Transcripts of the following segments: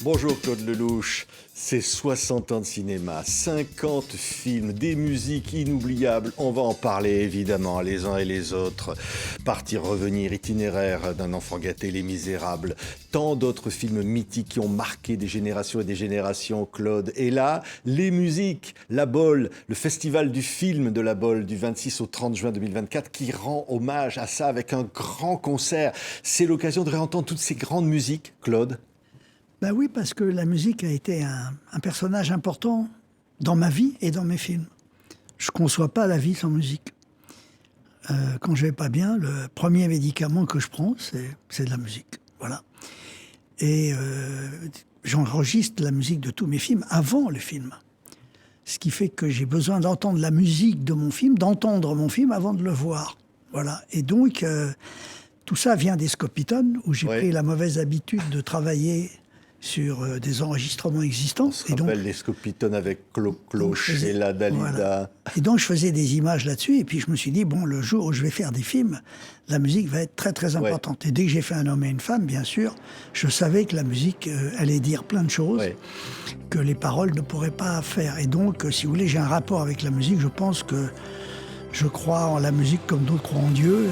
Bonjour Claude Lelouch, c'est 60 ans de cinéma, 50 films, des musiques inoubliables. On va en parler évidemment les uns et les autres. Partir, revenir, itinéraire d'un enfant gâté, Les Misérables. Tant d'autres films mythiques qui ont marqué des générations et des générations, Claude. Et là, les musiques, La Baule, le festival du film de La Baule du 26 au 30 juin 2024 qui rend hommage à ça avec un grand concert. C'est l'occasion de réentendre toutes ces grandes musiques, Claude. Ben oui, parce que la musique a été un personnage important dans ma vie et dans mes films. Je ne conçois pas la vie sans musique. Quand je ne vais pas bien, le premier médicament que je prends, c'est de la musique. Voilà. Et j'enregistre la musique de tous mes films avant le film. Ce qui fait que j'ai besoin d'entendre la musique de mon film, d'entendre mon film avant de le voir. Voilà. Et donc, tout ça vient des Scopitones, où j'ai pris la mauvaise habitude de travailler sur des enregistrements existants. On se rappelle les Scopitones avec Clo-Clo, Sheila, Dalida. Voilà. Et donc je faisais des images là-dessus, et puis je me suis dit, bon, le jour où je vais faire des films, la musique va être très très importante. Et dès que j'ai fait Un homme et une femme, bien sûr, je savais que la musique allait dire plein de choses que les paroles ne pourraient pas faire. Et donc, si vous voulez, j'ai un rapport avec la musique. Je pense que je crois en la musique comme d'autres croient en Dieu,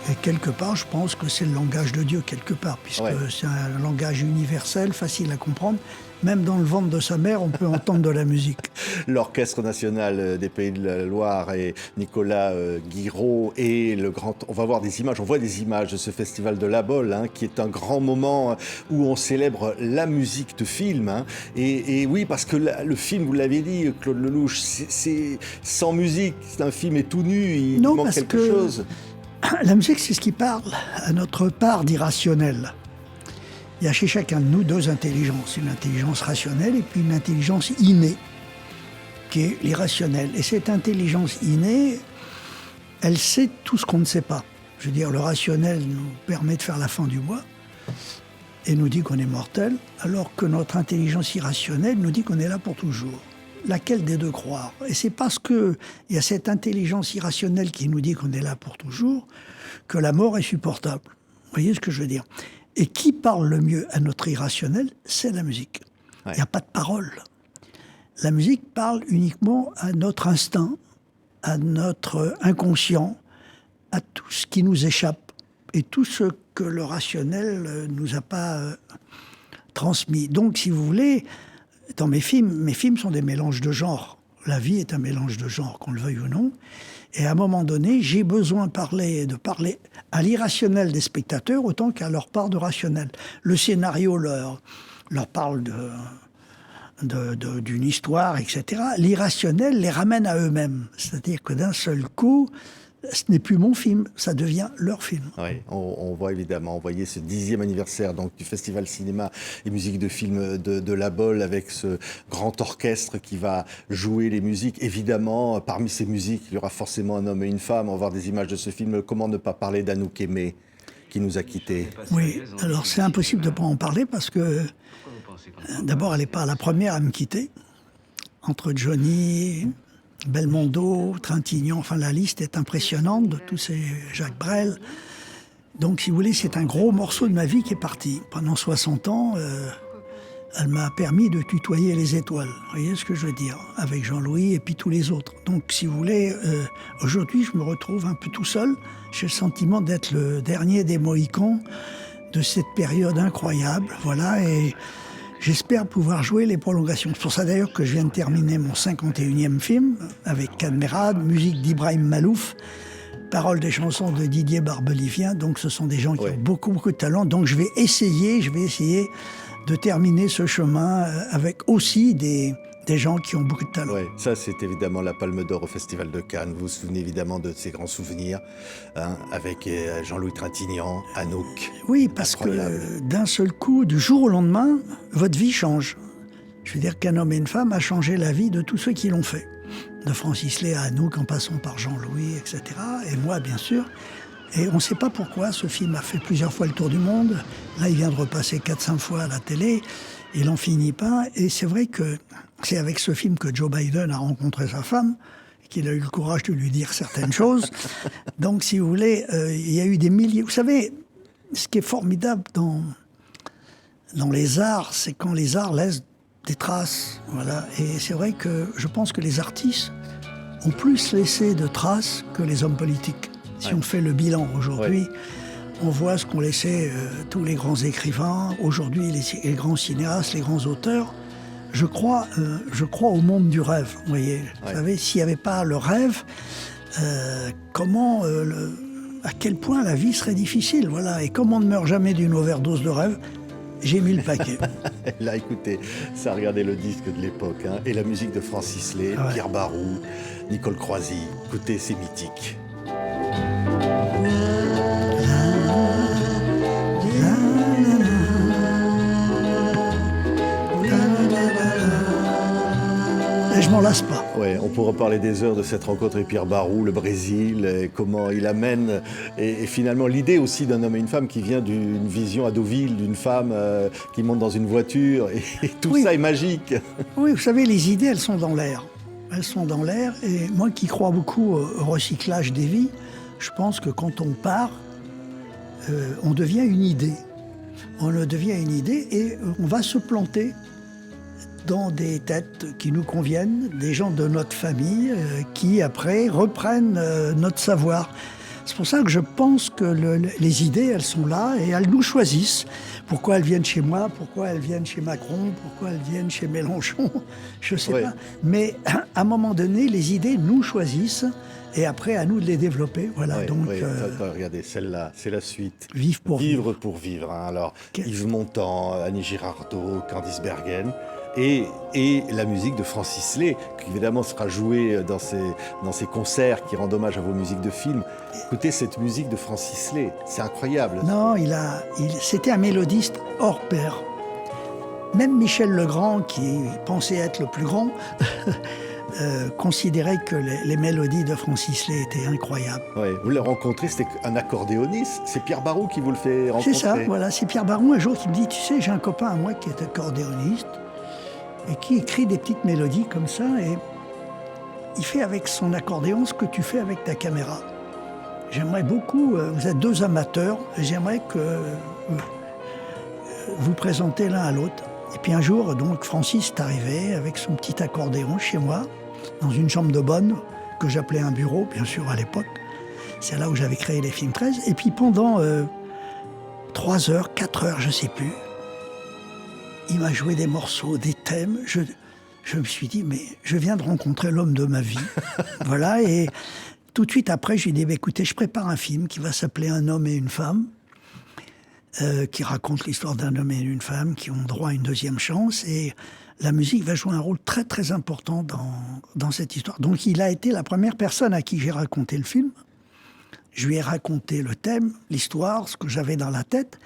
et quelque part, je pense que c'est le langage de Dieu, quelque part, puisque c'est un langage universel, facile à comprendre. Même dans le ventre de sa mère, on peut entendre de la musique. L'Orchestre national des Pays de la Loire et Nicolas Guiraud et le grand... On va voir des images, on voit des images de ce festival de La Baule, qui est un grand moment où on célèbre la musique de film. Et oui, parce que le film, vous l'avez dit, Claude Lelouch, c'est sans musique, c'est un film est tout nu, il manque quelque chose. La musique, c'est ce qui parle à notre part d'irrationnel. Il y a chez chacun de nous deux intelligences, une intelligence rationnelle et puis une intelligence innée, qui est l'irrationnel. Et cette intelligence innée, elle sait tout ce qu'on ne sait pas. Je veux dire, le rationnel nous permet de faire la fin du mois et nous dit qu'on est mortel, alors que notre intelligence irrationnelle nous dit qu'on est là pour toujours. Laquelle des deux croire? Et c'est parce qu'il y a cette intelligence irrationnelle qui nous dit qu'on est là pour toujours que la mort est supportable. Vous voyez ce que je veux dire? Et qui parle le mieux à notre irrationnel? C'est la musique. Il n'y a pas de parole. La musique parle uniquement à notre instinct, à notre inconscient, à tout ce qui nous échappe et tout ce que le rationnel ne nous a pas transmis. Donc, si vous voulez, dans mes films sont des mélanges de genres. La vie est un mélange de genres, qu'on le veuille ou non. Et à un moment donné, j'ai besoin de parler à l'irrationnel des spectateurs autant qu'à leur part de rationnel. Le scénario leur parle d'une histoire, etc. L'irrationnel les ramène à eux-mêmes. C'est-à-dire que d'un seul coup, ce n'est plus mon film, ça devient leur film. Oui, on voit évidemment, on voyait ce 10e anniversaire donc, du Festival Cinéma et Musique de Film de La Baule avec ce grand orchestre qui va jouer les musiques. Évidemment, parmi ces musiques, il y aura forcément Un homme et une femme. On va voir des images de ce film. Comment ne pas parler d'Anouk Aimée qui nous a quittés? Oui, alors c'est impossible de ne pas en parler parce que d'abord, elle n'est pas la première à me quitter. Entre Johnny, Belmondo, Trintignant, enfin la liste est impressionnante de tous ces Jacques Brel. Donc si vous voulez, c'est un gros morceau de ma vie qui est parti. Pendant 60 ans, elle m'a permis de tutoyer les étoiles. Vous voyez ce que je veux dire? Avec Jean-Louis et puis tous les autres. Donc si vous voulez, aujourd'hui je me retrouve un peu tout seul. J'ai le sentiment d'être le dernier des Mohicans de cette période incroyable. Voilà, et j'espère pouvoir jouer les prolongations. C'est pour ça d'ailleurs que je viens de terminer mon 51e film avec Cadmerade, musique d'Ibrahim Malouf, paroles des chansons de Didier Barbelivien. Donc ce sont des gens qui ont beaucoup de talent. Donc je vais essayer de terminer ce chemin avec aussi des gens qui ont beaucoup de talent. Oui, ça c'est évidemment la Palme d'Or au Festival de Cannes. Vous vous souvenez évidemment de ces grands souvenirs avec Jean-Louis Trintignant, Anouk. Oui, parce que d'un seul coup, du jour au lendemain, votre vie change. Je veux dire qu'Un homme et une femme a changé la vie de tous ceux qui l'ont fait. De Francis Lay à Anouk, en passant par Jean-Louis, etc. Et moi, bien sûr. Et on ne sait pas pourquoi, ce film a fait plusieurs fois le tour du monde. Là, il vient de repasser 4-5 fois à la télé. Il n'en finit pas. Et c'est vrai que c'est avec ce film que Joe Biden a rencontré sa femme, qu'il a eu le courage de lui dire certaines choses. Donc, si vous voulez, il y a eu des milliers... Vous savez, ce qui est formidable dans les arts, c'est quand les arts laissent des traces. Voilà. Et c'est vrai que je pense que les artistes ont plus laissé de traces que les hommes politiques. Si on fait le bilan aujourd'hui, on voit ce qu'ont laissé tous les grands écrivains, aujourd'hui les grands cinéastes, les grands auteurs. Je crois au monde du rêve, vous voyez. Vous savez, s'il n'y avait pas le rêve, à quel point la vie serait difficile, voilà. Et comme on ne meurt jamais d'une overdose de rêve, j'ai mis le paquet. Là, écoutez, ça regardez le disque de l'époque, hein, et la musique de Francis Lay, Pierre Barou, Nicole Croisy. Écoutez, c'est mythique. Et je m'en lasse pas. Ouais, on pourra parler des heures de cette rencontre avec Pierre Barou, le Brésil, et comment il amène, et finalement l'idée aussi d'un homme et une femme qui vient d'une vision à Deauville, d'une femme qui monte dans une voiture, et tout ça est magique. Oui, vous savez, les idées, elles sont dans l'air. Elles sont dans l'air, et moi qui crois beaucoup au recyclage des vies, je pense que quand on part, on devient une idée. On devient une idée et on va se planter dans des têtes qui nous conviennent, des gens de notre famille qui, après, reprennent notre savoir. C'est pour ça que je pense que les idées, elles sont là et elles nous choisissent. Pourquoi elles viennent chez moi, pourquoi elles viennent chez Macron, pourquoi elles viennent chez Mélenchon, je ne sais pas. Mais à un moment donné, les idées nous choisissent et après, à nous de les développer. Voilà, donc, regardez, celle-là, c'est la suite. Vivre pour vivre. Hein. Alors, Yves Montand, Annie Girardot, Candice Bergen. Et la musique de Francis Lay, qui évidemment sera jouée dans ces concerts qui rendent hommage à vos musiques de films. Écoutez cette musique de Francis Lay, c'est incroyable. Non, c'était un mélodiste hors pair. Même Michel Legrand, qui pensait être le plus grand, considérait que les mélodies de Francis Lay étaient incroyables. Ouais, vous l'avez rencontré, c'était un accordéoniste. C'est Pierre Barou qui vous le fait rencontrer. C'est ça, voilà. C'est Pierre Barou un jour qui me dit, tu sais, j'ai un copain à moi qui est accordéoniste et qui écrit des petites mélodies comme ça, et il fait avec son accordéon ce que tu fais avec ta caméra. J'aimerais beaucoup, vous êtes deux amateurs, j'aimerais que vous présentez l'un à l'autre. Et puis un jour, donc, Francis est arrivé avec son petit accordéon chez moi, dans une chambre de bonne, que j'appelais un bureau, bien sûr, à l'époque. C'est là où j'avais créé les films 13. Et puis pendant 3 heures, 4 heures, je ne sais plus, il m'a joué des morceaux, des thèmes. Je me suis dit, mais je viens de rencontrer l'homme de ma vie. Voilà, et tout de suite après, je lui ai dit, bah, écoutez, je prépare un film qui va s'appeler Un homme et une femme, qui raconte l'histoire d'un homme et d'une femme qui ont droit à une deuxième chance. Et la musique va jouer un rôle très, très important dans cette histoire. Donc, il a été la première personne à qui j'ai raconté le film. Je lui ai raconté le thème, l'histoire, ce que j'avais dans la tête.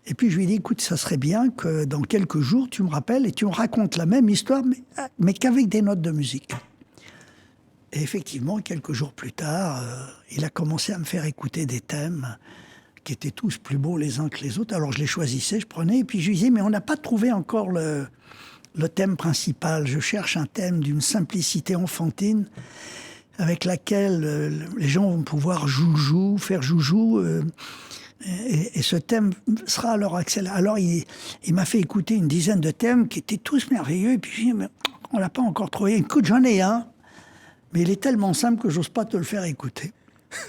Et puis je lui ai dit, écoute, ça serait bien que dans quelques jours, tu me rappelles et tu me racontes la même histoire, mais qu'avec des notes de musique. Et effectivement, quelques jours plus tard, il a commencé à me faire écouter des thèmes qui étaient tous plus beaux les uns que les autres. Alors je les choisissais, je prenais, et puis je lui disais, mais on n'a pas trouvé encore le thème principal. Je cherche un thème d'une simplicité enfantine avec laquelle les gens vont pouvoir faire joujou. Et ce thème sera à leur accès. Alors il m'a fait écouter une dizaine de thèmes qui étaient tous merveilleux. Et puis je lui ai dit, mais on l'a pas encore trouvé. Écoute, j'en ai un, mais il est tellement simple que j'ose pas te le faire écouter.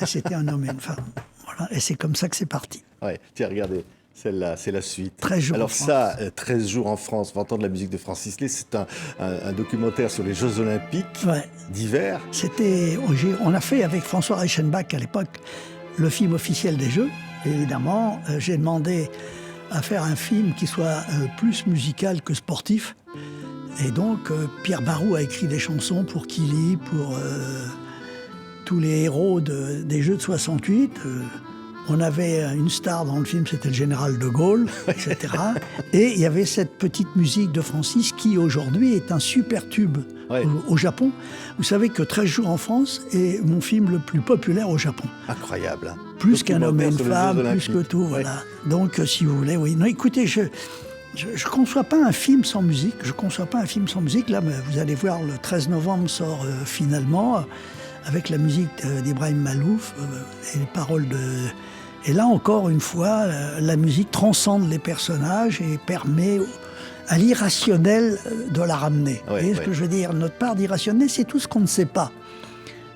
Et c'était Un homme et une femme. Voilà. Et c'est comme ça que c'est parti. Ouais, tiens, regardez. Celle-là, c'est la suite. 13 jours Alors en France. ça, 13 jours en France, on va entendre la musique de Francis Lay. C'est un documentaire sur les Jeux Olympiques d'hiver. On a fait avec François Reichenbach à l'époque le film officiel des Jeux. Et évidemment, j'ai demandé à faire un film qui soit plus musical que sportif. Et donc, Pierre Barou a écrit des chansons pour Killy, pour tous les héros des Jeux de 68. On avait une star dans le film, c'était le général de Gaulle, etc. Et il y avait cette petite musique de Francis qui, aujourd'hui, est un super tube au Japon. Vous savez que 13 jours en France est mon film le plus populaire au Japon. Incroyable. Hein. Plus qu'un homme et une femme, plus que tout, voilà. Donc, si vous voulez, oui. Non, écoutez, je conçois pas un film sans musique. Je conçois pas un film sans musique. Là, vous allez voir, le 13 novembre sort finalement, avec la musique d'Ibrahim Malouf et les paroles Et là, encore une fois, la musique transcende les personnages et permet à l'irrationnel de la ramener. Vous voyez ce que je veux dire? Notre part d'irrationnel, c'est tout ce qu'on ne sait pas.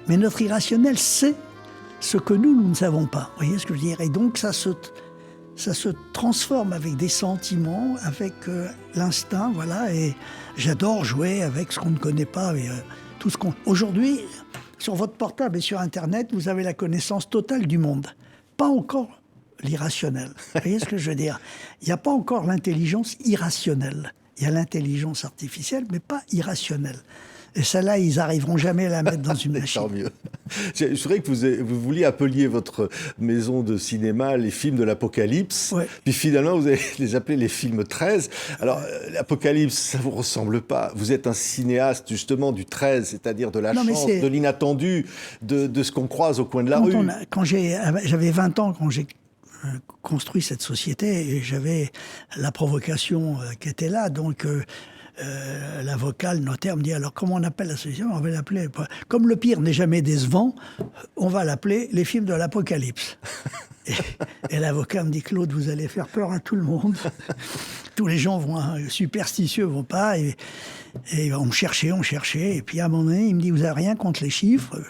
Mais notre irrationnel sait ce que nous ne savons pas. Vous voyez ce que je veux dire? Et donc, ça se transforme avec des sentiments, avec l'instinct, voilà. Et j'adore jouer avec ce qu'on ne connaît pas. Et, tout ce qu'on... Aujourd'hui, sur votre portable et sur Internet, vous avez la connaissance totale du monde. Pas encore l'irrationnel. Vous voyez ce que je veux dire? Il n'y a pas encore l'intelligence irrationnelle. Il y a l'intelligence artificielle, mais pas irrationnelle. Et celle-là, ils n'arriveront jamais à la mettre dans une machine. Tant mieux. Je voudrais que vous vouliez appeler votre maison de cinéma les films de l'Apocalypse. Ouais. Puis finalement, vous allez les appeler les films 13. Alors, l'Apocalypse, ça ne vous ressemble pas. Vous êtes un cinéaste, justement, du 13, c'est-à-dire de la chance, de l'inattendu, de ce qu'on croise au coin de la rue. J'avais 20 ans quand j'ai construit cette société et j'avais la provocation qui était là. Donc... l'avocat, le notaire me dit, alors comment on appelle l'association? On va l'appeler, comme le pire n'est jamais décevant, on va l'appeler les films de l'Apocalypse. Et l'avocat me dit, Claude, vous allez faire peur à tout le monde. Tous les gens superstitieux vont pas. Et on me cherchait. Et puis à un moment donné, il me dit, vous n'avez rien contre les chiffres?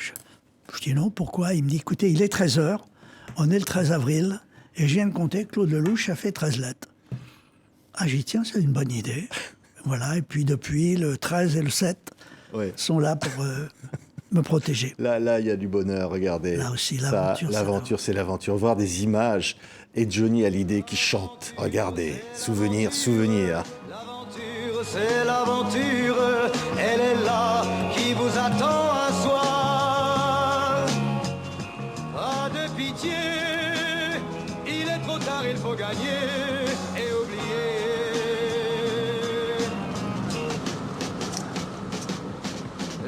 Je dis non, pourquoi? Il me dit, écoutez, il est 13h, on est le 13 avril, et je viens de compter, Claude Lelouch a fait 13 lettres. Ah, j'ai dit, tiens, c'est une bonne idée. Voilà, et puis depuis, le 13 et le 7 sont là pour me protéger. Là, il y a du bonheur, regardez. Là aussi, l'aventure. L'aventure, c'est l'aventure. Voir des images et Johnny Hallyday qui chante. Regardez, souvenir, souvenir. L'aventure, c'est l'aventure. Elle est là, qui vous attend un soir. Pas de pitié, il est trop tard, il faut gagner et oublier.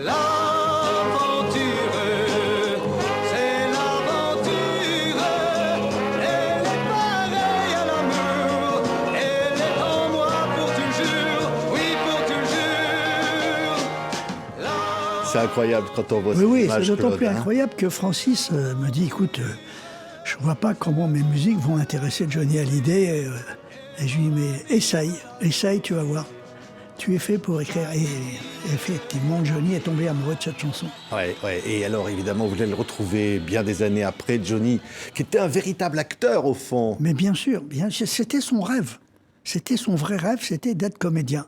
L'aventure, c'est l'aventure. Elle est pareille à l'amour. Elle est en moi pour toujours. Oui, pour toujours. C'est incroyable quand on voit cette image. Oui, c'est d'autant plus incroyable que Francis me dit, écoute, je vois pas comment mes musiques vont intéresser Johnny Hallyday. Et je lui dis, mais essaye, tu vas voir. Tu es fait pour écrire. Et effectivement, Johnny est tombé amoureux de cette chanson. Ouais. Et alors, évidemment, vous allez le retrouver bien des années après, Johnny, qui était un véritable acteur, au fond. Mais bien sûr, c'était son rêve. C'était son vrai rêve, c'était d'être comédien.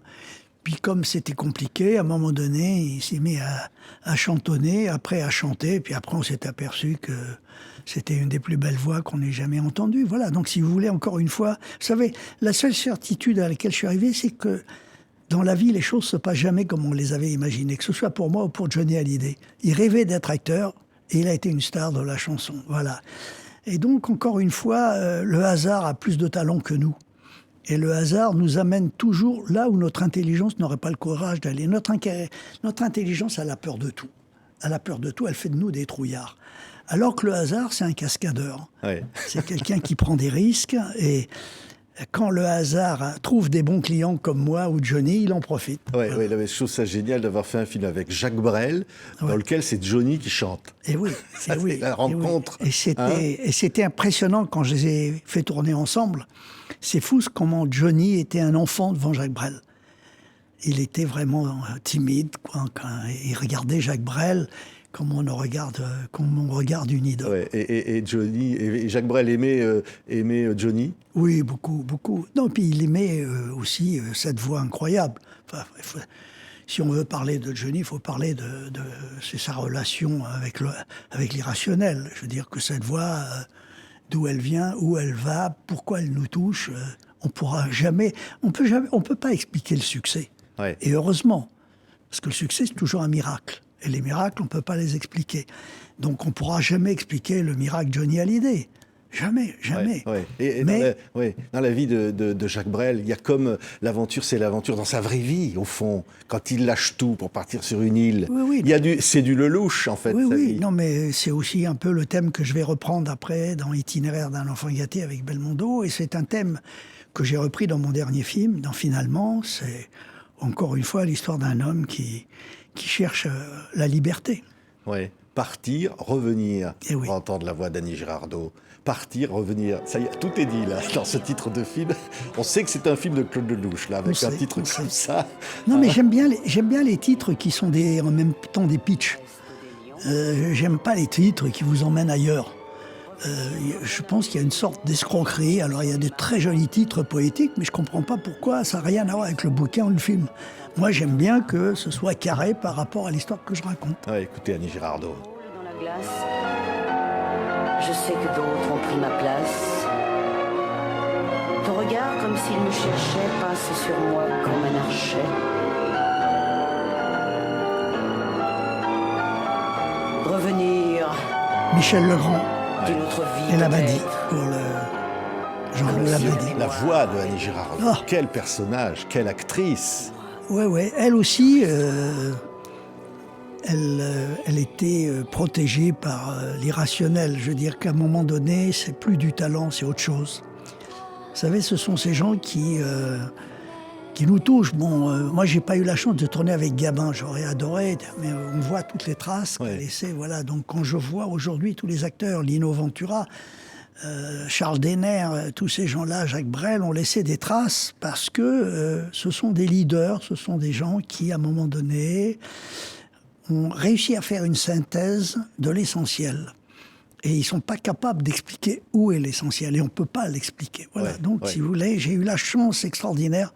Puis comme c'était compliqué, à un moment donné, il s'est mis à chantonner, après à chanter, puis après on s'est aperçu que c'était une des plus belles voix qu'on ait jamais entendues. Voilà, donc si vous voulez, encore une fois, vous savez, la seule certitude à laquelle je suis arrivé, c'est que dans la vie, les choses ne se passent jamais comme on les avait imaginées, que ce soit pour moi ou pour Johnny Hallyday. Il rêvait d'être acteur et il a été une star de la chanson. Voilà. Et donc, encore une fois, le hasard a plus de talent que nous. Et le hasard nous amène toujours là où notre intelligence n'aurait pas le courage d'aller. Notre intelligence, elle a peur de tout. Elle a peur de tout, elle fait de nous des trouillards. Alors que le hasard, c'est un cascadeur. Ouais. C'est quelqu'un qui prend des risques et... Quand le hasard trouve des bons clients comme moi ou Johnny, il en profite. Oui, je trouve ça génial d'avoir fait un film avec Jacques Brel, dans lequel c'est Johnny qui chante. Et oui, c'est la rencontre. Et c'était impressionnant quand je les ai fait tourner ensemble. C'est fou comment Johnny était un enfant devant Jacques Brel. Il était vraiment timide, quoi, quand il regardait Jacques Brel. Comme on regarde une idole. Ouais, et Johnny, et Jacques Brel aimait Johnny? Oui, beaucoup. Non, puis il aimait aussi cette voix incroyable. Enfin, si on veut parler de Johnny, il faut parler de c'est sa relation avec l'irrationnel. Je veux dire que cette voix, d'où elle vient, où elle va, pourquoi elle nous touche, on peut pas expliquer le succès. Ouais. Et heureusement, parce que le succès, c'est toujours un miracle. Et les miracles, on ne peut pas les expliquer. Donc on ne pourra jamais expliquer le miracle Johnny Hallyday. Jamais. Ouais. Mais dans la vie de Jacques Brel, il y a comme l'aventure, c'est l'aventure dans sa vraie vie, au fond. Quand il lâche tout pour partir sur une île, c'est du Lelouch, en fait. Oui, non, mais c'est aussi un peu le thème que je vais reprendre après dans Itinéraire d'un enfant gâté avec Belmondo. Et c'est un thème que j'ai repris dans mon dernier film, dans Finalement. C'est encore une fois l'histoire d'un homme qui cherche la liberté. Oui, partir, revenir, pour entendre la voix d'Annie Girardot. partir, revenir. Ça y est, tout est dit là, dans ce titre de film. On sait que c'est un film de Claude Lelouch, là, avec un titre comme ça. Non, mais j'aime bien les titres qui sont en même temps des pitchs. J'aime pas les titres qui vous emmènent ailleurs. Je pense qu'il y a une sorte d'escroquerie. Alors, il y a de très jolis titres poétiques, mais je comprends pas pourquoi ça n'a rien à voir avec le bouquin ou le film. Moi, j'aime bien que ce soit carré par rapport à l'histoire que je raconte. Ouais, écoutez Annie Girardot. Dans la glace, je sais que d'autres ont pris ma place. Ton regard, comme s'il me cherchait, passe sur moi comme un archet. Revenir Michel Legrand d'une autre vie. et Labadie, peut-être. pour le Jean-Louis Labadie. La voix de Annie Girardot. Oh. Quel personnage, quelle actrice. Ouais. Elle aussi, elle était protégée par l'irrationnel. Je veux dire qu'à un moment donné, c'est plus du talent, c'est autre chose. Vous savez, ce sont ces gens qui nous touchent. Bon, moi, j'ai pas eu la chance de tourner avec Gabin. J'aurais adoré, mais on voit toutes les traces qu'il a laissées. Voilà. Donc, quand je vois aujourd'hui tous les acteurs, Lino Ventura, Charles Denner, tous ces gens-là, Jacques Brel, ont laissé des traces parce que ce sont des leaders, ce sont des gens qui, à un moment donné, ont réussi à faire une synthèse de l'essentiel. Et ils ne sont pas capables d'expliquer où est l'essentiel. Et on ne peut pas l'expliquer. Voilà. Donc, si vous voulez, j'ai eu la chance extraordinaire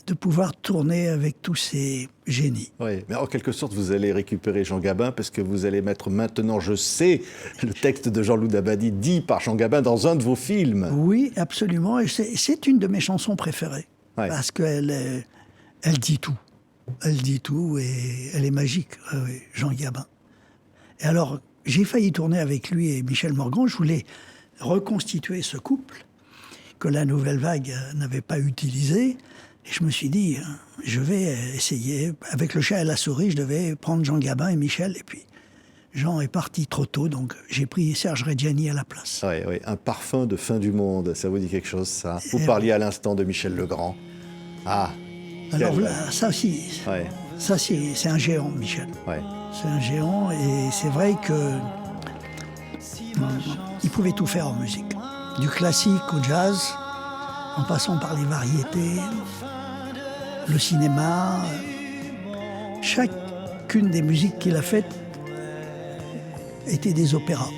de pouvoir tourner avec tous ces génies. Oui, mais en quelque sorte, vous allez récupérer Jean Gabin parce que vous allez mettre maintenant, je sais, le texte de Jean-Louis Dabadi dit par Jean Gabin dans un de vos films. Oui, absolument. Et c'est une de mes chansons préférées. Ouais. Parce qu'elle dit tout. Elle dit tout et elle est magique, oui, Jean Gabin. Et alors, j'ai failli tourner avec lui et Michel Morgan. Je voulais reconstituer ce couple que la Nouvelle Vague n'avait pas utilisé. Et je me suis dit, je vais essayer. Avec Le Chat et la Souris, je devais prendre Jean Gabin et Michel. Et puis, Jean est parti trop tôt, donc j'ai pris Serge Reggiani à la place. Oui, un parfum de fin du monde, ça vous dit quelque chose, ça? Vous parliez à l'instant de Michel Legrand. Ah. Alors là, ça aussi, ça c'est un géant, Michel. Ouais. C'est un géant et c'est vrai que il pouvait tout faire en musique. Du classique au jazz, en passant par les variétés, le cinéma. Chacune des musiques qu'il a faites étaient des opéras.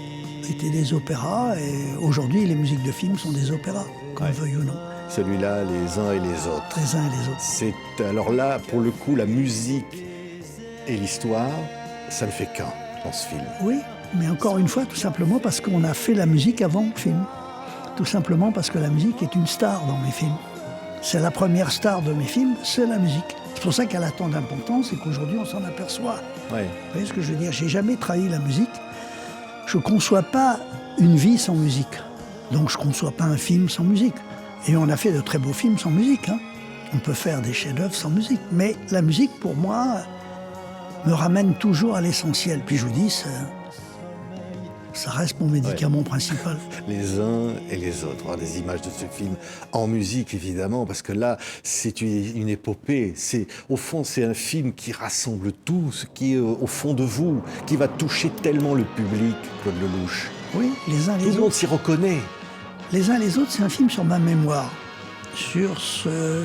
Et aujourd'hui, les musiques de films sont des opéras, qu'on veuille ou non. Celui-là, Les uns et les autres. Les uns et les autres. C'est, alors là, pour le coup, la musique et l'histoire, ça ne fait qu'un dans ce film. Oui, mais encore une fois, tout simplement parce qu'on a fait la musique avant le film. Tout simplement parce que la musique est une star dans mes films. C'est la première star de mes films, c'est la musique. C'est pour ça qu'elle a tant d'importance et qu'aujourd'hui on s'en aperçoit. Ouais. Vous voyez ce que je veux dire? J'ai jamais trahi la musique. Je ne conçois pas une vie sans musique. Donc je ne conçois pas un film sans musique. Et on a fait de très beaux films sans musique. Hein. On peut faire des chefs-d'œuvre sans musique. Mais la musique, pour moi, me ramène toujours à l'essentiel. Puis je vous dis, ça reste mon médicament principal. Les uns et les autres. On a des images de ce film en musique, évidemment, parce que là, c'est une épopée. Au fond, c'est un film qui rassemble tout ce qui est au fond de vous, qui va toucher tellement le public, Claude Lelouch. Oui, les uns les autres. Tout le monde s'y reconnaît. Les uns les autres, c'est un film sur ma mémoire, sur ce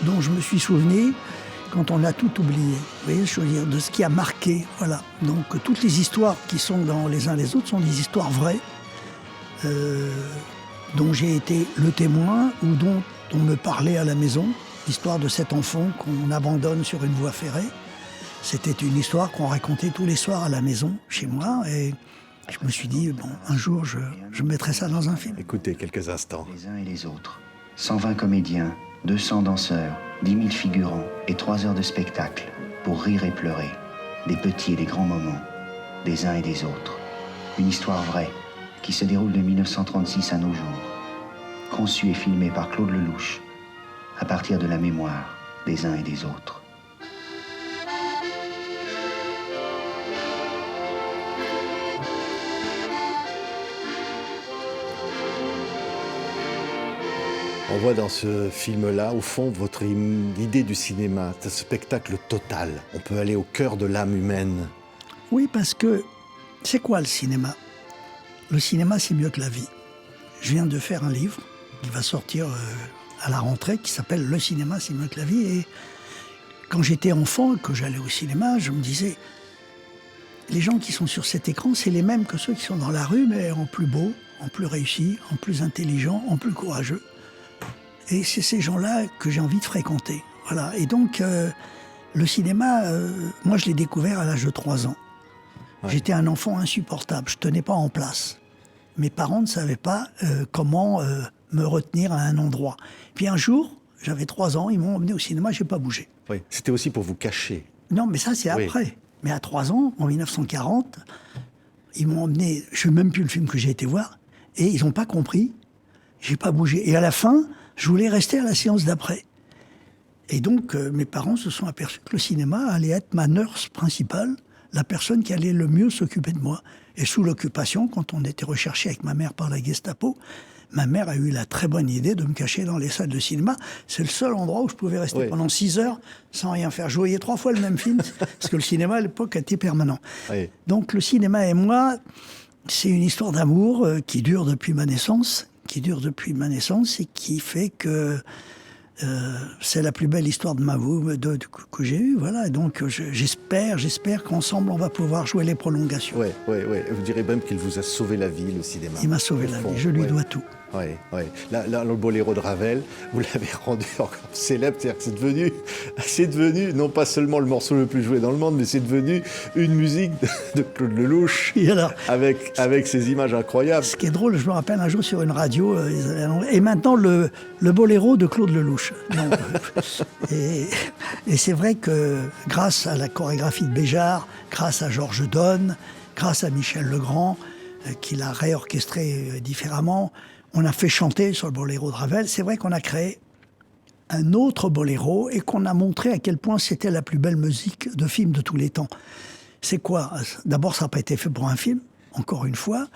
dont je me suis souvenu quand on a tout oublié. Vous voyez, je veux dire, de ce qui a marqué, voilà. Donc toutes les histoires qui sont dans Les uns les autres sont des histoires vraies, dont j'ai été le témoin ou dont on me parlait à la maison. L'histoire de cet enfant qu'on abandonne sur une voie ferrée. C'était une histoire qu'on racontait tous les soirs à la maison, chez moi, et je me suis dit, bon, un jour, je mettrai ça dans un film. Écoutez quelques instants. Les uns et les autres. 120 comédiens, 200 danseurs, 10 000 figurants et 3 heures de spectacle pour rire et pleurer. Des petits et des grands moments, des uns et des autres. Une histoire vraie qui se déroule de 1936 à nos jours. Conçue et filmée par Claude Lelouch à partir de la mémoire des uns et des autres. On voit dans ce film-là, au fond, votre idée du cinéma, c'est un spectacle total. On peut aller au cœur de l'âme humaine. Oui, parce que c'est quoi le cinéma? Le cinéma, c'est mieux que la vie. je viens de faire un livre qui va sortir à la rentrée, qui s'appelle « Le cinéma, c'est mieux que la vie ». Et quand j'étais enfant et que j'allais au cinéma, je me disais, les gens qui sont sur cet écran, c'est les mêmes que ceux qui sont dans la rue, mais en plus beau, en plus réussi, en plus intelligent, en plus courageux. Et c'est ces gens-là que j'ai envie de fréquenter. Voilà. Et donc, le cinéma, moi, je l'ai découvert à l'âge de 3 ans. Ouais. J'étais un enfant insupportable, je ne tenais pas en place. Mes parents ne savaient pas comment me retenir à un endroit. Puis un jour, j'avais 3 ans, ils m'ont emmené au cinéma, je n'ai pas bougé. Oui, c'était aussi pour vous cacher. Non, mais ça, c'est après. Mais à 3 ans, en 1940, ils m'ont emmené, je ne sais même plus le film que j'ai été voir, et ils n'ont pas compris, je n'ai pas bougé. Et à la fin, je voulais rester à la séance d'après. Et donc, mes parents se sont aperçus que le cinéma allait être ma nurse principale, la personne qui allait le mieux s'occuper de moi. Et sous l'occupation, quand on était recherché avec ma mère par la Gestapo, ma mère a eu la très bonne idée de me cacher dans les salles de cinéma. C'est le seul endroit où je pouvais rester pendant 6 heures sans rien faire. Je voyais 3 fois le même film, parce que le cinéma, à l'époque, était permanent. Oui. Donc, le cinéma et moi, c'est une histoire d'amour qui dure depuis ma naissance, et qui fait que c'est la plus belle histoire de ma vie que j'ai eue, voilà. Et donc j'espère qu'ensemble on va pouvoir jouer les prolongations. Oui. Vous direz même qu'il vous a sauvé la vie, le cinéma. Il m'a sauvé la vie, je lui dois tout. Oui. Là, le Boléro de Ravel, vous l'avez rendu encore célèbre, c'est-à-dire que c'est devenu non pas seulement le morceau le plus joué dans le monde, mais c'est devenu une musique de Claude Lelouch, avec ses images incroyables. Ce qui est drôle, je me rappelle un jour sur une radio, et maintenant le Boléro de Claude Lelouch. Et c'est vrai que grâce à la chorégraphie de Béjart, grâce à Georges Donne, grâce à Michel Legrand, qui l'a réorchestré différemment, on a fait chanter sur le Boléro de Ravel. C'est vrai qu'on a créé un autre boléro et qu'on a montré à quel point c'était la plus belle musique de film de tous les temps. C'est quoi ? D'abord, ça n'a pas été fait pour un film, encore une fois.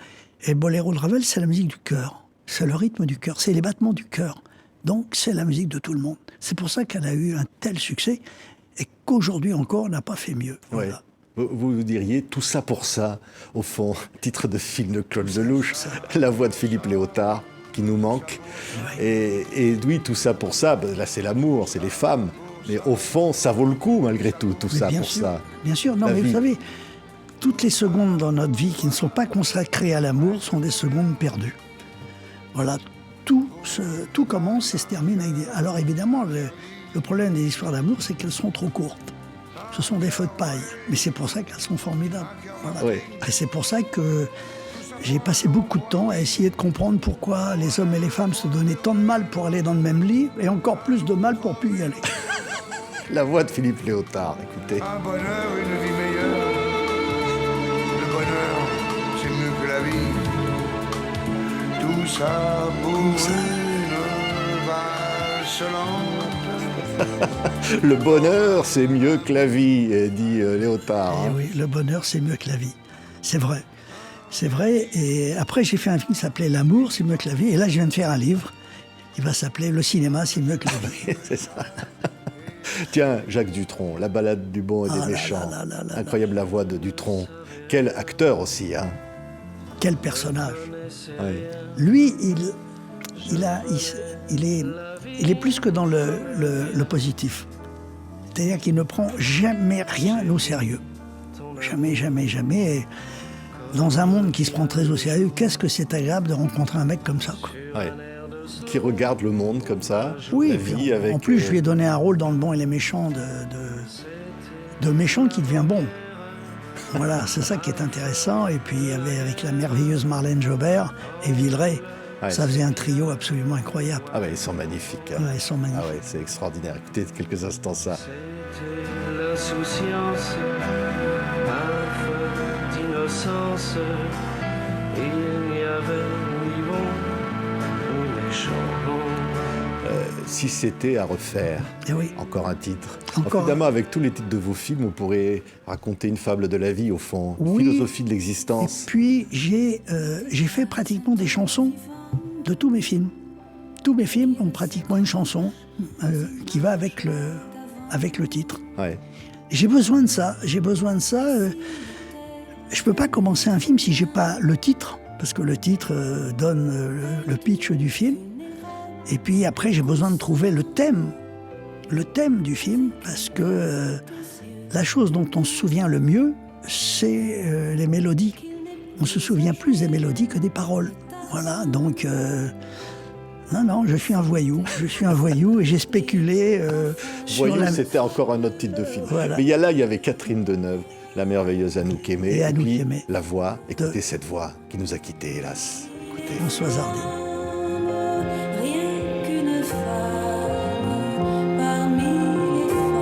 Et le Boléro de Ravel, c'est la musique du cœur. C'est le rythme du cœur, c'est les battements du cœur. Donc, c'est la musique de tout le monde. C'est pour ça qu'elle a eu un tel succès et qu'aujourd'hui encore, on n'a pas fait mieux. Voilà. Vous diriez tout ça pour ça, au fond, titre de film de Claude Lelouch, la voix de Philippe Léotard qui nous manque. Et oui, tout ça pour ça, là c'est l'amour, c'est les femmes. Mais au fond, ça vaut le coup malgré tout ça pour ça. Bien sûr, non, mais vous savez, toutes les secondes dans notre vie qui ne sont pas consacrées à l'amour sont des secondes perdues. Voilà, tout commence et se termine avec des... Alors évidemment, le problème des histoires d'amour, c'est qu'elles sont trop courtes. Ce sont des feux de paille, mais c'est pour ça qu'elles sont formidables. Voilà. Oui. Et c'est pour ça que j'ai passé beaucoup de temps à essayer de comprendre pourquoi les hommes et les femmes se donnaient tant de mal pour aller dans le même lit et encore plus de mal pour plus y aller. La voix de Philippe Léotard, écoutez. Un bonheur, une vie meilleure. Le bonheur, c'est mieux que la vie. Tout ça pour une valse lente. Le bonheur, c'est mieux que la vie, dit Léotard. Hein. Oui, le bonheur, c'est mieux que la vie. C'est vrai. C'est vrai. Et après, j'ai fait un film qui s'appelait L'amour, c'est mieux que la vie. Et là, je viens de faire un livre qui va s'appeler Le cinéma, c'est mieux que la vie. C'est ça. Tiens, Jacques Dutronc, La balade du bon et des méchants. Incroyable la voix de Dutronc. Quel acteur aussi, hein. Quel personnage. Oui. Lui, il est plus que dans le positif. C'est-à-dire qu'il ne prend jamais rien au sérieux. Jamais. Et dans un monde qui se prend très au sérieux, qu'est-ce que c'est agréable de rencontrer un mec comme ça, quoi. Ouais. Qui regarde le monde comme ça. Oui, la vie avec... en plus, je lui ai donné un rôle dans Le Bon et les Méchants de méchant qui devient bon. Voilà, c'est ça qui est intéressant. Et puis, avec la merveilleuse Marlène Jobert et Villeray, ça faisait un trio absolument incroyable. Ah ouais, ils sont magnifiques. Hein. Ouais, ils sont magnifiques. Ah ouais, c'est extraordinaire. Écoutez quelques instants ça. C'était l'insouciance, un feu d'innocence. Il n'y avait ni bon ni méchant. Si c'était à refaire, encore un titre. Évidemment, avec tous les titres de vos films, on pourrait raconter une fable de la vie, au fond, une philosophie de l'existence. Et puis, j'ai fait pratiquement des chansons de tous mes films. Tous mes films ont pratiquement une chanson qui va avec le titre. Ouais. J'ai besoin de ça. Je ne peux pas commencer un film si je n'ai pas le titre, parce que le titre donne le pitch du film. Et puis après, j'ai besoin de trouver le thème du film, parce que la chose dont on se souvient le mieux, c'est les mélodies. On se souvient plus des mélodies que des paroles. Voilà, donc... Non, je suis un voyou et j'ai spéculé sur Voyou, c'était encore un autre titre de film. Voilà. Mais il y avait Catherine Deneuve, la merveilleuse Anouk Aimée, et Anouk puis Aimée. la voix, écoutez cette voix qui nous a quittés, hélas. Écoutez. François Hardy. Rien qu'une femme parmi les femmes,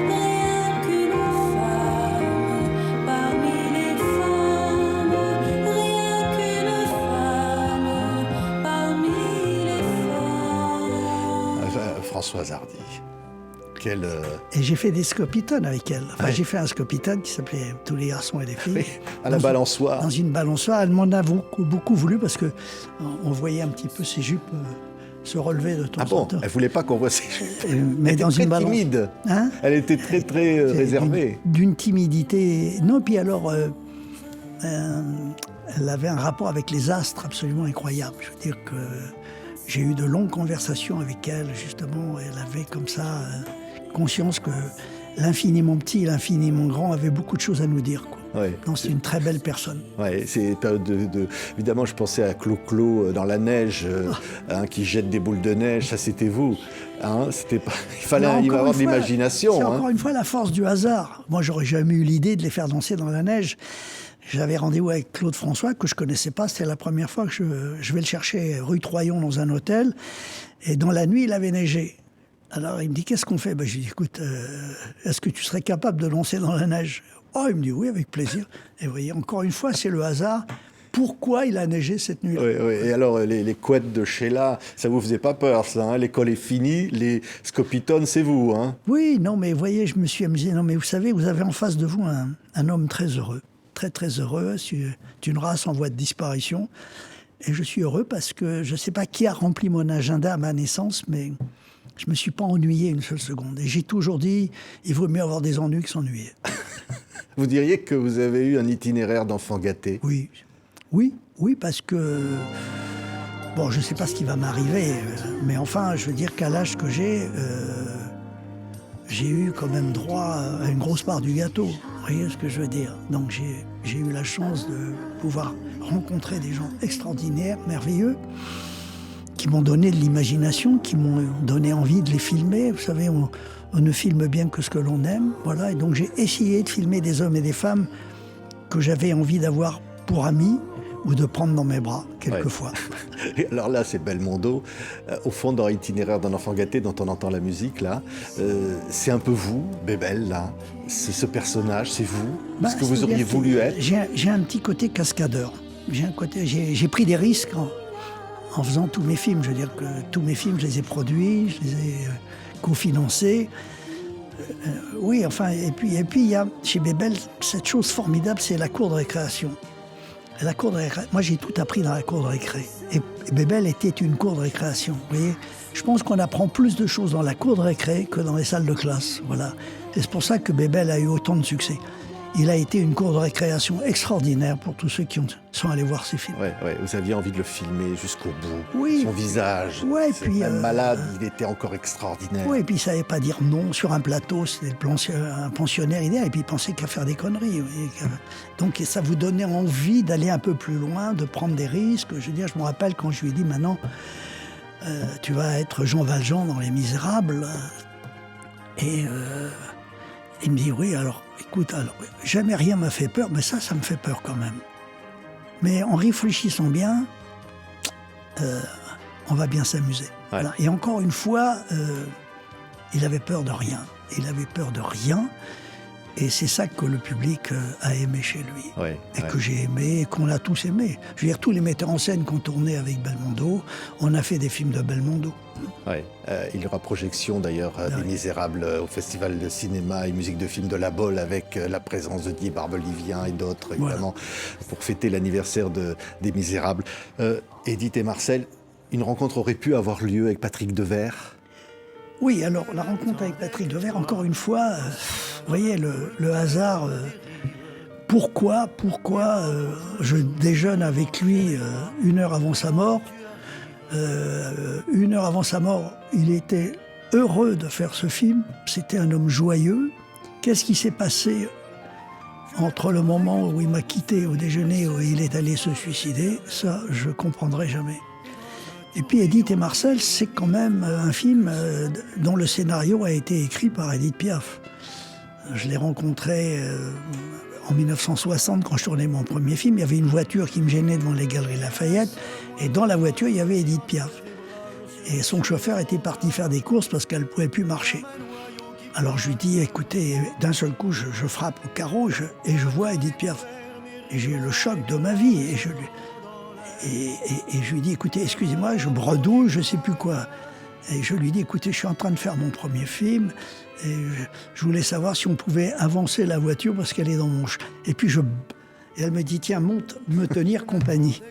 rien qu'une femme parmi les femmes, rien qu'une femme parmi les femmes. Françoise Hardy. Quelle... Et j'ai fait des scopitones avec elle. Enfin, Ouais. j'ai fait un scopitone qui s'appelait Tous les garçons et les filles. à la Dans- balançoire. Dans une balançoire. Elle m'en a beaucoup voulu parce que on voyait un petit peu ses jupes se relever de temps Ah en bon, temps. elle voulait pas qu'on voit ses... Mais Elle dans était une très balance. timide. Hein? Elle était très réservée. D'une timidité. Non, puis alors, elle avait un rapport avec les astres absolument incroyable. Je veux dire que j'ai eu de longues conversations avec elle, justement. Elle avait comme ça conscience que l'infiniment petit et l'infiniment grand avaient beaucoup de choses à nous dire, quoi. Ouais. Non, c'est une très belle personne. Ouais, c'est une période Évidemment, je pensais à Clo-Clo dans la neige, qui jette des boules de neige. Ça, c'était vous. Hein, c'était pas... Il fallait Alors, y encore avoir de une fois, l'imagination. C'est hein. encore une fois la force du hasard. Moi, j'aurais jamais eu l'idée de les faire danser dans la neige. J'avais rendez-vous avec Claude François, que je connaissais pas. C'était la première fois que je vais le chercher rue Troyon dans un hôtel. Et dans la nuit, il avait neigé. Alors, il me dit, qu'est-ce qu'on fait? Je lui dis, écoute, est-ce que tu serais capable de lancer dans la neige? Oh, il me dit, oui, avec plaisir. Et vous voyez, encore une fois, c'est le hasard. Pourquoi il a neigé cette nuit-là? Oui, oui. Et alors, les couettes de Sheila, ça vous faisait pas peur, ça, hein? L'école est finie, les scopitones, c'est vous, hein? Oui, non, mais vous voyez, je me suis amusé. Non, mais vous savez, vous avez en face de vous un homme très heureux. Très heureux. C'est une race en voie de disparition. Et je suis heureux parce que je ne sais pas qui a rempli mon agenda à ma naissance, mais je ne me suis pas ennuyé une seule seconde. Et j'ai toujours dit, il vaut mieux avoir des ennuis que s'ennuyer. Vous diriez que vous avez eu un itinéraire d'enfant gâté? Oui, parce que... Bon, je ne sais pas ce qui va m'arriver, mais enfin, je veux dire qu'à l'âge que j'ai eu quand même droit à une grosse part du gâteau. Vous voyez ce que je veux dire? Donc j'ai eu la chance de pouvoir rencontrer des gens extraordinaires, merveilleux, qui m'ont donné de l'imagination, qui m'ont donné envie de les filmer. Vous savez, on ne filme bien que ce que l'on aime. Voilà. Et donc j'ai essayé de filmer des hommes et des femmes que j'avais envie d'avoir pour amis ou de prendre dans mes bras, quelquefois. Ouais. Et alors là, c'est Belmondo. Au fond, dans Itinéraire d'un enfant gâté, dont on entend la musique, là, c'est un peu vous, Bébel, là. C'est ce personnage, c'est vous, ce que vous auriez voulu être. J'ai un petit côté cascadeur. J'ai pris des risques en faisant tous mes films. Je veux dire que tous mes films, je les ai produits, je les ai cofinancés. Oui, enfin, et puis il y a chez Bébel cette chose formidable, c'est la cour de récréation. La cour de moi, j'ai tout appris dans la cour de récré. Et Bébel était une cour de récréation. Vous voyez, je pense qu'on apprend plus de choses dans la cour de récré que dans les salles de classe. Voilà. Et c'est pour ça que Bébel a eu autant de succès. Il a été une cour de récréation extraordinaire pour tous ceux qui sont allés voir ces films. Ouais, vous aviez envie de le filmer jusqu'au bout. Oui. Son visage. Ouais, c'est puis, même malade, il était encore extraordinaire. Oui, et puis il ne savait pas dire non sur un plateau, c'était un pensionnaire idéal, et puis il pensait qu'à faire des conneries. Oui. Donc ça vous donnait envie d'aller un peu plus loin, de prendre des risques. Je veux dire, je me rappelle quand je lui ai dit maintenant, tu vas être Jean Valjean dans Les Misérables. Et il me dit, oui, alors, écoute, jamais rien m'a fait peur, mais ça me fait peur quand même. Mais en réfléchissant bien, on va bien s'amuser. Ouais. Voilà. Et encore une fois, il avait peur de rien. Il avait peur de rien. Et c'est ça que le public a aimé chez lui. Ouais, Et que j'ai aimé, et qu'on a tous aimé. Je veux dire, tous les metteurs en scène qui ont tourné avec Belmondo, on a fait des films de Belmondo. Ouais. Il y aura projection d'ailleurs des Misérables au Festival de cinéma et musique de film de La Bolle avec la présence de Didier Barbelivien et d'autres, évidemment, pour fêter l'anniversaire des Misérables. Édith et Marcel, une rencontre aurait pu avoir lieu avec Patrick Devers? Oui, alors la rencontre avec Patrick Devers, encore une fois, vous voyez, le hasard pourquoi je déjeune avec lui 1 heure avant sa mort. 1 heure avant sa mort, il était heureux de faire ce film. C'était un homme joyeux. Qu'est-ce qui s'est passé entre le moment où il m'a quitté au déjeuner où il est allé se suicider? Ça, je ne comprendrai jamais. Et puis Édith et Marcel, c'est quand même un film dont le scénario a été écrit par Édith Piaf. Je l'ai rencontré en 1960 quand je tournais mon premier film. Il y avait une voiture qui me gênait devant les Galeries Lafayette. Et dans la voiture, il y avait Édith Piaf. Et son chauffeur était parti faire des courses parce qu'elle ne pouvait plus marcher. Alors je lui dis, écoutez, d'un seul coup, je frappe au carreau et je vois Édith Piaf. Et j'ai eu le choc de ma vie. Et je lui dis, écoutez, excusez-moi, je bredouille, je ne sais plus quoi. Et je lui dis, écoutez, je suis en train de faire mon premier film. Et je voulais savoir si on pouvait avancer la voiture parce qu'elle est dans mon... Et puis et elle me dit, tiens, monte me tenir compagnie.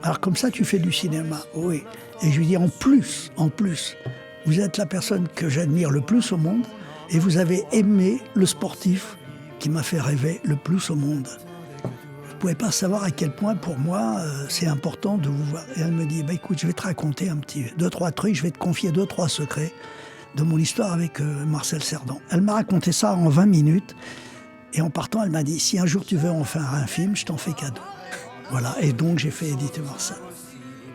Alors comme ça, tu fais du cinéma. Oui. Et je lui dis, en plus, vous êtes la personne que j'admire le plus au monde et vous avez aimé le sportif qui m'a fait rêver le plus au monde. Vous ne pouvez pas savoir à quel point, pour moi, c'est important de vous voir. Et elle me dit, écoute, je vais te raconter 2-3 trucs, je vais te confier 2-3 secrets de mon histoire avec Marcel Cerdan. Elle m'a raconté ça en 20 minutes. Et en partant, elle m'a dit, si un jour tu veux en faire un film, je t'en fais cadeau. Voilà, et donc j'ai fait Édith et Marcel.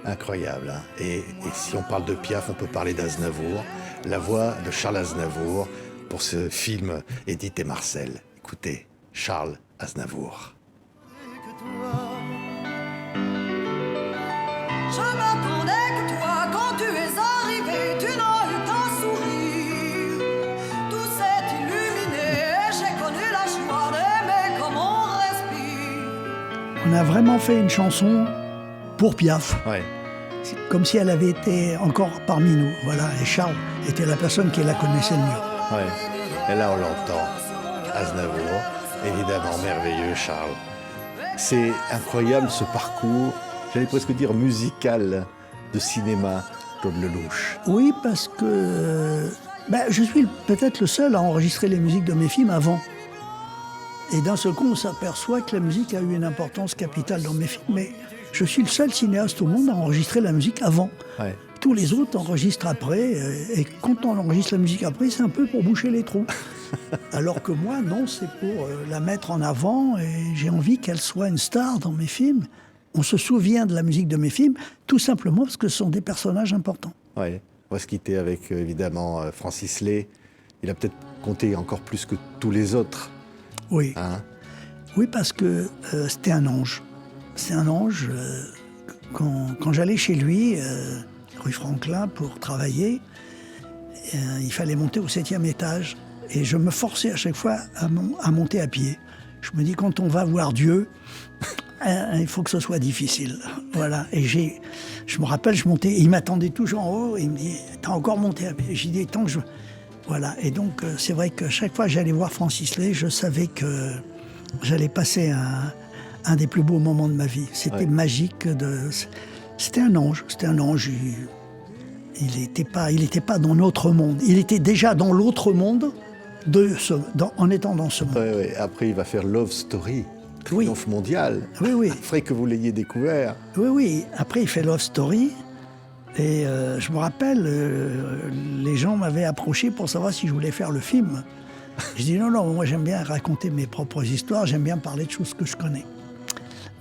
Incroyable, hein. Et si on parle de Piaf, on peut parler d'Aznavour, la voix de Charles Aznavour pour ce film Édith et Marcel. Écoutez, Charles Aznavour. Je m'attendais que toi, quand tu es arrivé, tu n'as eu qu'un sourire. Tout s'est illuminé, j'ai connu la joie d'aimer comme on respire. On a vraiment fait une chanson pour Piaf. Ouais. C'est comme si elle avait été encore parmi nous. Voilà. Et Charles était la personne qui la connaissait le mieux. Ouais. Et là, on l'entend. Aznavour, évidemment merveilleux, Charles. C'est incroyable ce parcours, j'allais presque dire musical, de cinéma, Claude Lelouch. Oui, parce que je suis peut-être le seul à enregistrer les musiques de mes films avant. Et d'un seul coup, on s'aperçoit que la musique a eu une importance capitale dans mes films. Mais je suis le seul cinéaste au monde à enregistrer la musique avant. Ouais. Tous les autres enregistrent après. Et quand on enregistre la musique après, c'est un peu pour boucher les trous. Alors que moi, non, c'est pour la mettre en avant. Et j'ai envie qu'elle soit une star dans mes films. On se souvient de la musique de mes films, tout simplement parce que ce sont des personnages importants. Ouais. On va se quitter avec, évidemment, Francis Lay. Il a peut-être compté encore plus que tous les autres. Oui. Hein? Oui, parce que c'était un ange. C'est un ange. Quand j'allais chez lui, rue Franklin, pour travailler, il fallait monter au 7e étage. Et je me forçais à chaque fois à monter à pied. Je me dis, quand on va voir Dieu, il faut que ce soit difficile. Voilà. Et je me rappelle, je montais, il m'attendait toujours en haut, et il me dit, t'as encore monté à pied? J'ai dit, tant que je... Voilà. Et donc, c'est vrai que chaque fois que j'allais voir Francis Lay, je savais que j'allais passer un des plus beaux moments de ma vie. C'était magique. C'était un ange. C'était un ange. Il n'était pas dans notre monde. Il était déjà dans l'autre monde en étant dans ce monde. Ouais. Après, il va faire Love Story, triomphe mondial. Oui. Après que vous l'ayez découvert. Oui. Après, il fait Love Story. Et je me rappelle, les gens m'avaient approché pour savoir si je voulais faire le film. Je dis non, moi j'aime bien raconter mes propres histoires, j'aime bien parler de choses que je connais.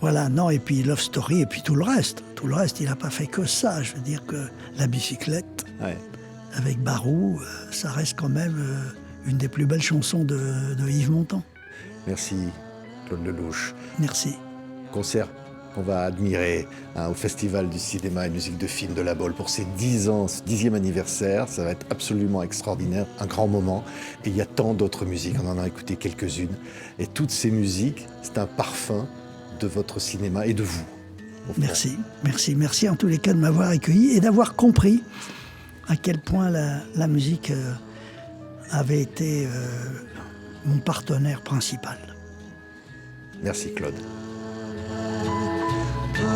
Voilà, non, et puis Love Story, et puis tout le reste. Tout le reste, il n'a pas fait que ça. Je veux dire que La bicyclette, avec Barou, ça reste quand même une des plus belles chansons de Yves Montand. Merci, Claude Lelouch. Merci. Concert qu'on va admirer au Festival du cinéma et musique de film de La Baule pour ses 10 ans, ce 10e anniversaire. Ça va être absolument extraordinaire, un grand moment. Et il y a tant d'autres musiques, on en a écouté quelques-unes. Et toutes ces musiques, c'est un parfum de votre cinéma et de vous. Merci en tous les cas de m'avoir accueilli et d'avoir compris à quel point la musique avait été mon partenaire principal. Merci Claude. Toi,